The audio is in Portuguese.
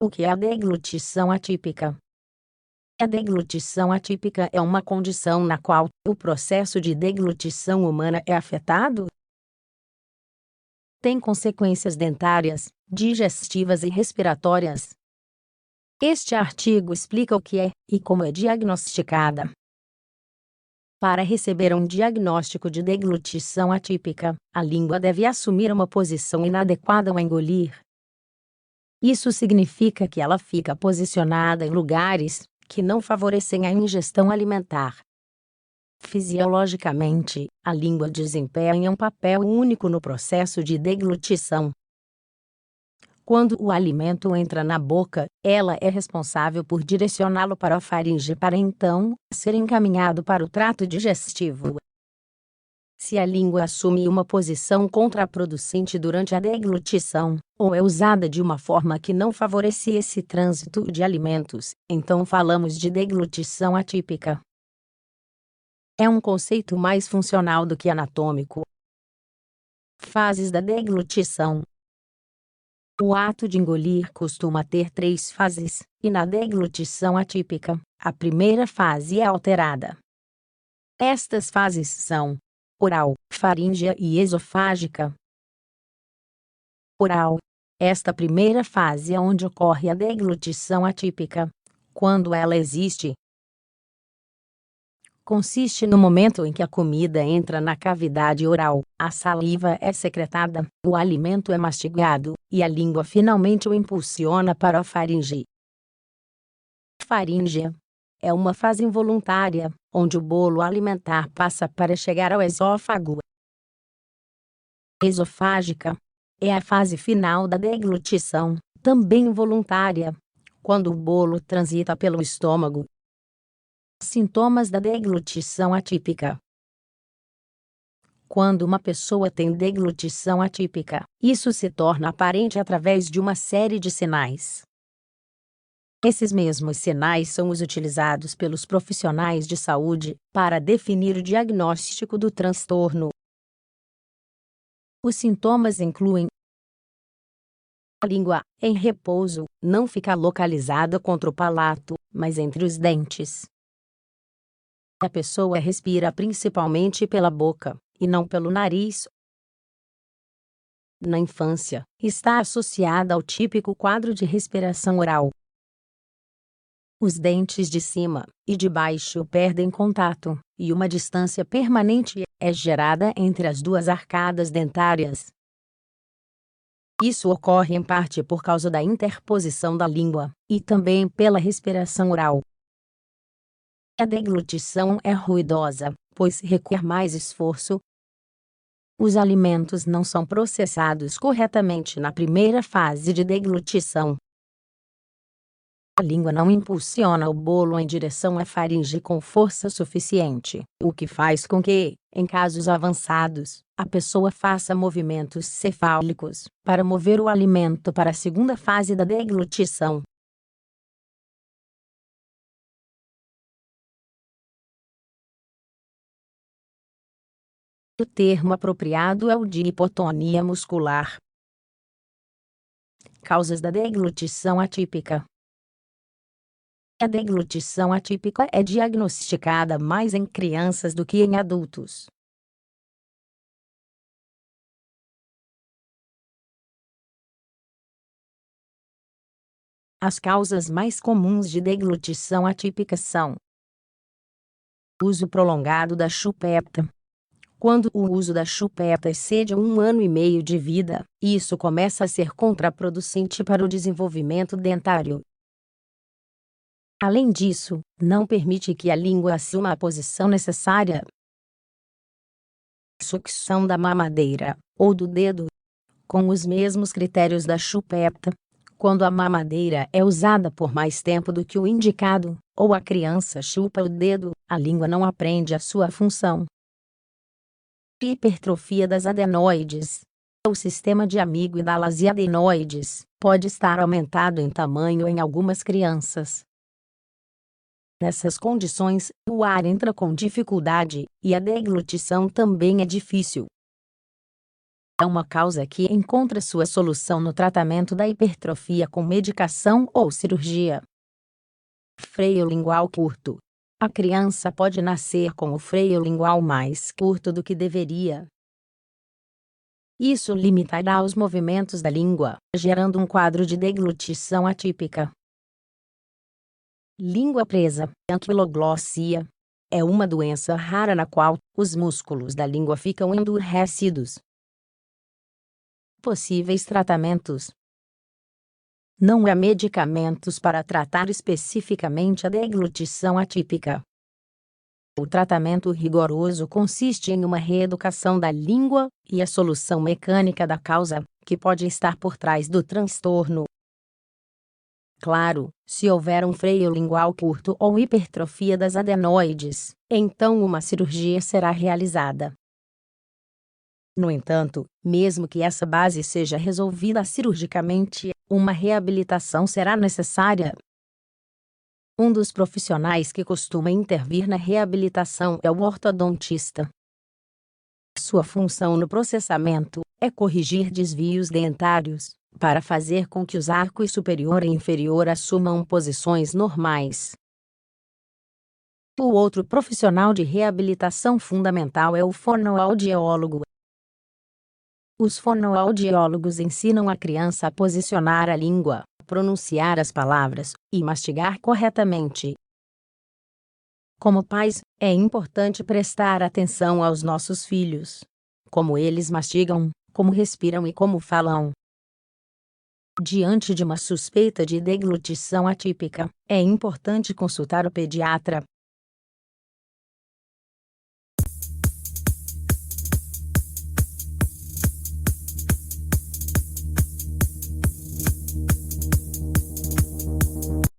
O que é a deglutição atípica? A deglutição atípica é uma condição na qual o processo de deglutição humana é afetado. Tem consequências dentárias, digestivas e respiratórias. Este artigo explica o que é e como é diagnosticada. Para receber um diagnóstico de deglutição atípica, a língua deve assumir uma posição inadequada ao engolir. Isso significa que ela fica posicionada em lugares que não favorecem a ingestão alimentar. Fisiologicamente, a língua desempenha um papel único no processo de deglutição. Quando o alimento entra na boca, ela é responsável por direcioná-lo para a faringe para então ser encaminhado para o trato digestivo. Se a língua assume uma posição contraproducente durante a deglutição, ou é usada de uma forma que não favorece esse trânsito de alimentos, então falamos de deglutição atípica. É um conceito mais funcional do que anatômico. Fases da deglutição. O ato de engolir costuma ter 3 fases, e na deglutição atípica, a primeira fase é alterada. Estas fases são oral, faríngea e esofágica. Oral. Esta primeira fase é onde ocorre a deglutição atípica. Quando ela existe, consiste no momento em que a comida entra na cavidade oral, a saliva é secretada, o alimento é mastigado, e a língua finalmente o impulsiona para a faringe. Faríngea. É uma fase involuntária, onde o bolo alimentar passa para chegar ao esôfago. Esofágica. É a fase final da deglutição, também involuntária, quando o bolo transita pelo estômago. Sintomas da deglutição atípica. Quando uma pessoa tem deglutição atípica, isso se torna aparente através de uma série de sinais. Esses mesmos sinais são os utilizados pelos profissionais de saúde para definir o diagnóstico do transtorno. Os sintomas incluem: a língua, em repouso, não fica localizada contra o palato, mas entre os dentes. A pessoa respira principalmente pela boca, e não pelo nariz. Na infância, está associada ao típico quadro de respiração oral. Os dentes de cima e de baixo perdem contato, e uma distância permanente é gerada entre as duas arcadas dentárias. Isso ocorre em parte por causa da interposição da língua, e também pela respiração oral. A deglutição é ruidosa, pois requer mais esforço. Os alimentos não são processados corretamente na primeira fase de deglutição. A língua não impulsiona o bolo em direção à faringe com força suficiente, o que faz com que, em casos avançados, a pessoa faça movimentos cefálicos para mover o alimento para a segunda fase da deglutição. O termo apropriado é o de hipotonia muscular. Causas da deglutição atípica. A deglutição atípica é diagnosticada mais em crianças do que em adultos. As causas mais comuns de deglutição atípica são: uso prolongado da chupeta. Quando o uso da chupeta excede 1 ano e meio de vida, isso começa a ser contraproducente para o desenvolvimento dentário. Além disso, não permite que a língua assuma a posição necessária. Sucção da mamadeira, ou do dedo. Com os mesmos critérios da chupeta, quando a mamadeira é usada por mais tempo do que o indicado, ou a criança chupa o dedo, a língua não aprende a sua função. Hipertrofia das adenoides. O sistema de amígdalas e adenoides pode estar aumentado em tamanho em algumas crianças. Nessas condições, o ar entra com dificuldade, e a deglutição também é difícil. é uma causa que encontra sua solução no tratamento da hipertrofia com medicação ou cirurgia. Freio lingual curto. A criança pode nascer com o freio lingual mais curto do que deveria. Isso limitará os movimentos da língua, gerando um quadro de deglutição atípica. Língua presa, anquiloglossia, é uma doença rara na qual os músculos da língua ficam endurecidos. Possíveis tratamentos. Não há medicamentos para tratar especificamente a deglutição atípica. O tratamento rigoroso consiste em uma reeducação da língua e a solução mecânica da causa, que pode estar por trás do transtorno. Claro, se houver um freio lingual curto ou hipertrofia das adenoides, então uma cirurgia será realizada. No entanto, mesmo que essa base seja resolvida cirurgicamente, uma reabilitação será necessária. Um dos profissionais que costuma intervir na reabilitação é o ortodontista. Sua função no processamento é corrigir desvios dentários, para fazer com que os arcos superior e inferior assumam posições normais. O outro profissional de reabilitação fundamental é o fonoaudiólogo. Os fonoaudiólogos ensinam a criança a posicionar a língua, pronunciar as palavras e mastigar corretamente. Como pais, é importante prestar atenção aos nossos filhos. Como eles mastigam, como respiram e como falam. Diante de uma suspeita de deglutição atípica, é importante consultar o pediatra,